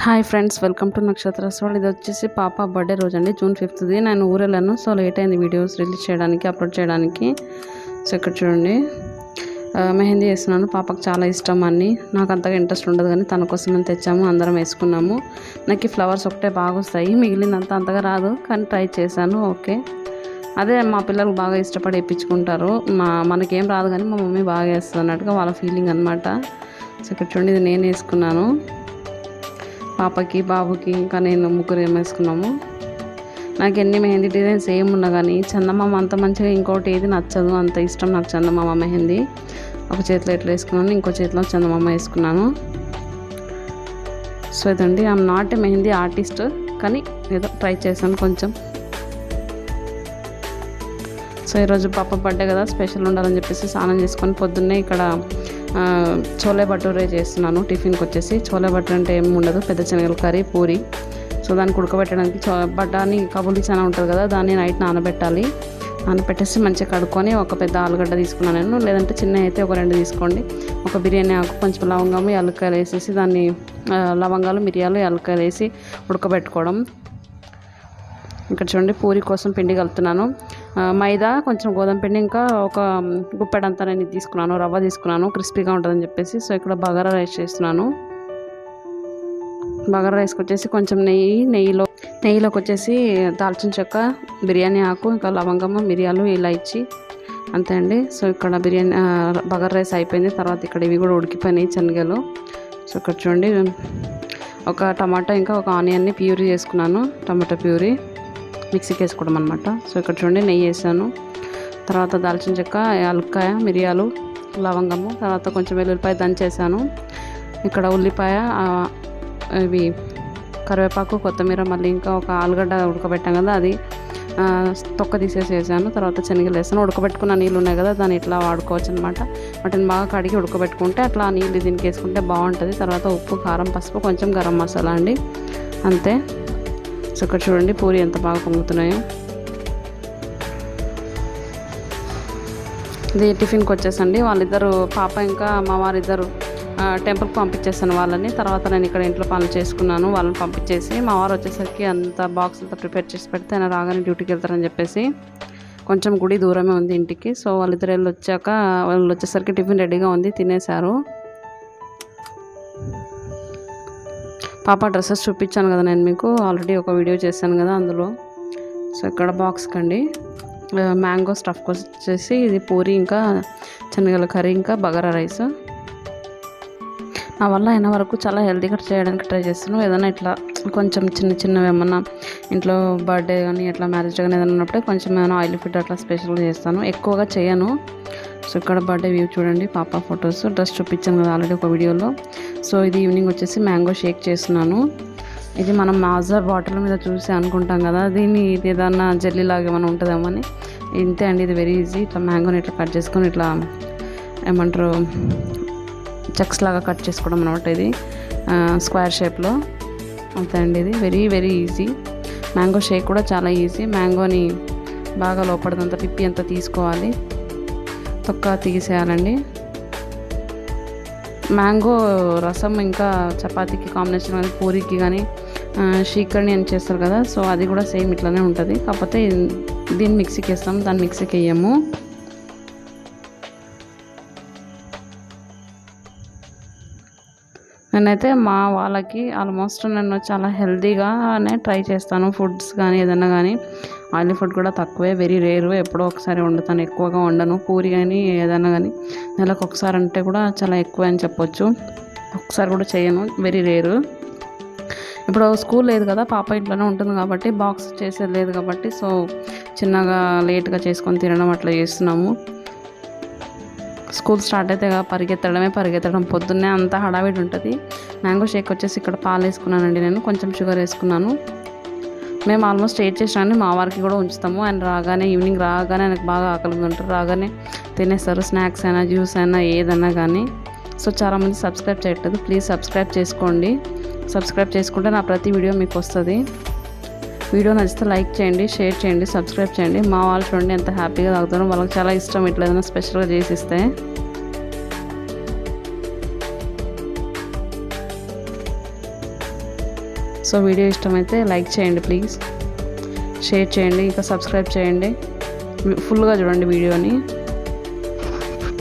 Hi friends, welcome to నక్షత్రస్ world. ఇది వచ్చేసి పాప బర్త్డే రోజు అండి, June 5th. నేను ఊరెళ్ళాను, సో లేట్ అయింది వీడియోస్ రిలీజ్ చేయడానికి, అప్లోడ్ చేయడానికి. సో ఇక్కడ చూడండి, మెహందీ వేస్తున్నాను. పాపకు చాలా ఇష్టం అన్ని. నాకు అంతగా ఇంట్రెస్ట్ ఉండదు, కానీ తన కోసం మేము తెచ్చాము, అందరం వేసుకున్నాము. నాకు ఈ ఫ్లవర్స్ ఒకటే బాగా వస్తాయి, మిగిలినంత అంతగా రాదు, కానీ ట్రై చేశాను. ఓకే, అదే మా పిల్లలు బాగా ఇష్టపడి వేయించుకుంటారు. మనకేం రాదు, కానీ మా మమ్మీ బాగా వేస్తుంది అన్నట్టుగా వాళ్ళ ఫీలింగ్ అనమాట. సో ఇక్కడ చూడండి, ఇది నేను వేసుకున్నాను. పాపకి, బాబుకి, ఇంకా నేను ముగ్గురు వేసుకున్నాము. నాకు ఎన్ని మెహందీ డిజైన్స్ ఏమున్నా కానీ చందమామ అంత మంచిగా ఇంకోటి ఏది నచ్చదు, అంత ఇష్టం నాకు చందమామ మెహందీ. ఒక చేతిలో ఎట్లా వేసుకున్నాను, ఇంకో చేతిలో చందమామ వేసుకున్నాను. సో ఇదండి, I'm not a mehndi artist, కానీ ఏదో ట్రై చేశాను కొంచెం. సో ఈరోజు పాప బర్త్డే కదా, స్పెషల్ ఉండాలని చెప్పేసి స్నానం చేసుకొని పొద్దున్నే ఇక్కడ చోలే భటూరే చేస్తున్నాను. టిఫిన్కి వచ్చేసి చోలే భటూరే అంటే ఏమి ఉండదు, పెద్ద శనగల కర్రీ, పూరి. సో దానికి ఉడకబెట్టడానికి బఠానీ కబులి చానా ఉంటుంది కదా, దాన్ని నైట్ నానబెట్టాలి. నానబెట్టేసి మంచిగా కడుక్కొని ఒక పెద్ద ఆలుగడ్డ తీసుకున్నాను నేను, లేదంటే చిన్న అయితే ఒక 2 తీసుకోండి. ఒక బిర్యానీ ఆకు, కొంచెం లవంగము, యాలక్కాయలు వేసేసి దాన్ని లవంగాలు, మిరియాలు, యాలక్కాయలు వేసి ఉడకబెట్టుకోవడం. ఇక్కడ చూడండి, పూరి కోసం పిండి కలుపుతున్నాను. మైదా, కొంచెం గోధుమ పిండి, ఇంకా ఒక గుప్పెడంతా నేను తీసుకున్నాను, రవ్వ తీసుకున్నాను, క్రిస్పీగా ఉంటుందని చెప్పేసి. సో ఇక్కడ బగారా రైస్ చేస్తున్నాను. బగారా రైస్కి వచ్చేసి కొంచెం నెయ్యిలోకి వచ్చేసి దాల్చిన చెక్క, బిర్యానీ ఆకు, ఇంకా లవంగము, మిరియాలు, ఇలాచి, అంతే అండి. సో ఇక్కడ బగారా రైస్ అయిపోయింది. తర్వాత ఇక్కడ ఇవి కూడా ఉడికిపోయినాయి, శనగలు. సో ఇక్కడ చూడండి, ఒక టమాటా, ఇంకా ఒక ఆనియన్ని ప్యూరీ చేసుకున్నాను, టమాటా ప్యూరీ మిక్సీకి వేసుకోవడం అనమాట. సో ఇక్కడ చూడండి, నెయ్యి వేసాను. తర్వాత దాల్చిన చెక్క, యాలక్కాయ, మిరియాలు, లవంగము, తర్వాత కొంచెం వెల్లుల్లిపాయ దంచేసాను. ఇక్కడ ఉల్లిపాయ, ఇవి కరివేపాకు, కొత్తిమీర, మళ్ళీ ఇంకా ఒక ఆలుగడ్డ ఉడకబెట్టాం కదా, అది తొక్క తీసేసి వేసాను. తర్వాత శనగలు వేసాను. ఉడకబెట్టుకున్న నీళ్ళు ఉన్నాయి కదా, దాన్ని ఇట్లా వాడుకోవచ్చు అనమాట. వాటిని బాగా కడిగి ఉడకబెట్టుకుంటే అట్లా నీళ్ళు దీనికి వేసుకుంటే బాగుంటుంది. తర్వాత ఉప్పు, కారం, పసుపు, కొంచెం గరం మసాలా అండి, అంతే. సో ఇక్కడ చూడండి, పూరి ఎంత బాగా పొంగుతున్నాయో. ఇది టిఫిన్కి వచ్చేసండి. వాళ్ళిద్దరు, పాప ఇంకా మా వారిద్దరు టెంపుల్కి పంపించేసాను వాళ్ళని. తర్వాత నేను ఇక్కడ ఇంట్లో పనులు చేసుకున్నాను, వాళ్ళని పంపించేసి. మా వారు వచ్చేసరికి అంత బాక్స్ అంతా ప్రిపేర్ చేసి పెడితే ఆయన రాగానే డ్యూటీకి వెళ్తారని చెప్పేసి, కొంచెం గుడి దూరమే ఉంది ఇంటికి. సో వాళ్ళిద్దరు వాళ్ళు వచ్చేసరికి టిఫిన్ రెడీగా ఉంది, తినేశారు. పాప డ్రెస్సెస్ చూపించాను కదా నేను మీకు, ఆల్రెడీ ఒక వీడియో చేశాను కదా అందులో. సో ఇక్కడ బాక్స్కి అండి, మ్యాంగో స్టఫ్కి వచ్చేసి ఇది పూరి, ఇంకా శనగల కర్రీ, ఇంకా బగారా రైస్. నా వల్ల అయిన వరకు చాలా హెల్తీగా చేయడానికి ట్రై చేస్తున్నాను. ఏదైనా ఇట్లా కొంచెం చిన్నవి ఏమన్నా ఇంట్లో బర్త్డే కానీ ఇట్లా మ్యారేజ్ కానీ ఏదైనా ఉన్నప్పుడే కొంచెం ఏమైనా ఆయిల్ ఫుడ్ అట్లా స్పెషల్గా చేస్తాను, ఎక్కువగా చేయను. సో ఇక్కడ బర్త్డే వ్యూ చూడండి, పాప ఫొటోస్, డ్రెస్ చూపించాను కదా ఆల్రెడీ ఒక వీడియోలో. సో ఇది ఈవినింగ్ వచ్చేసి మ్యాంగో షేక్ చేస్తున్నాను. ఇది మనం మాజర్ బాటిల్ మీద చూసి అనుకుంటాం కదా, ఇది ఏదన్నా జెల్లీ లాగా ఏమైనా ఉంటుందేమో అని. ఇంతే అండి, ఇది వెరీ ఈజీ. ఇట్లా మ్యాంగోని ఇట్లా కట్ చేసుకొని ఇట్లా ఏమంటారు చెక్స్ లాగా కట్ చేసుకోవడం అనమాట. ఇది స్క్వేర్ షేప్లో, అంతే అండి. ఇది very very easy. Mango shake కూడా చాలా ఈజీ. మ్యాంగోని బాగా లోపలదంతా పిప్పి అంతా తీసుకోవాలి, తొక్క తీసేయాలండి. మ్యాంగో రసం ఇంకా చపాతీకి కాంబినేషన్ కానీ, పూరికి కానీ, షీకర్ని అని చేస్తారు కదా, సో అది కూడా సేమ్ ఇట్లానే ఉంటుంది. కాకపోతే దీన్ని మిక్సీకి వేస్తాం, దాన్ని మిక్సీకి వేయము. నేనైతే మా వాళ్ళకి ఆల్మోస్ట్ నేను చాలా హెల్తీగానే ట్రై చేస్తాను. ఫుడ్స్ కానీ ఏదన్నా కానీ, ఆయిల్ ఫుడ్ కూడా తక్కువే, వెరీ రేరు. ఎప్పుడో ఒకసారి వండుతాను, ఎక్కువగా వండను. పూరి కానీ ఏదన్నా కానీ నెలకు ఒకసారి అంటే కూడా చాలా ఎక్కువ అని చెప్పొచ్చు. ఒకసారి కూడా చేయను, వెరీ రేరు. ఇప్పుడు స్కూల్ లేదు కదా, పాప ఇంట్లోనే ఉంటుంది కాబట్టి, బాక్స్ చేసేది లేదు కాబట్టి, సో చిన్నగా లేట్గా చేసుకొని తినడం అట్లా చేస్తున్నాము. స్కూల్ స్టార్ట్ అయితే పరిగెత్తడం, పొద్దున్నే అంతా హడావిడి ఉంటుంది. మ్యాంగో షేక్ వచ్చేసి ఇక్కడ పాలు వేసుకున్నానండి నేను, కొంచెం షుగర్ వేసుకున్నాను. మేము ఆల్మోస్ట్ 8 చేసినా మా వారికి కూడా ఉంచుతాము. ఆయన రాగానే, ఈవినింగ్ రాగానే ఆయనకు బాగా ఆకలి ఉంటారు, రాగానే తినేస్తారు, స్నాక్స్ అయినా జ్యూస్ అయినా ఏదన్నా కానీ. సో చాలామంది సబ్స్క్రైబ్ చేయట్లేదు, ప్లీజ్ సబ్స్క్రైబ్ చేసుకోండి. సబ్స్క్రైబ్ చేసుకుంటే నా ప్రతి వీడియో మీకు వస్తుంది. వీడియో నచ్చితే లైక్ చేయండి, షేర్ చేయండి, సబ్స్క్రైబ్ చేయండి. మా వాళ్ళు చూడండి ఎంత హ్యాపీగా తాగుతారో, వాళ్ళకి చాలా ఇష్టం ఇట్లా ఏదైనా స్పెషల్గా చేసిస్తే. సో వీడియో ఇష్టమైతే లైక్ చేయండి ప్లీజ్, షేర్ చేయండి, ఇంకా సబ్స్క్రైబ్ చేయండి, ఫుల్గా చూడండి వీడియోని.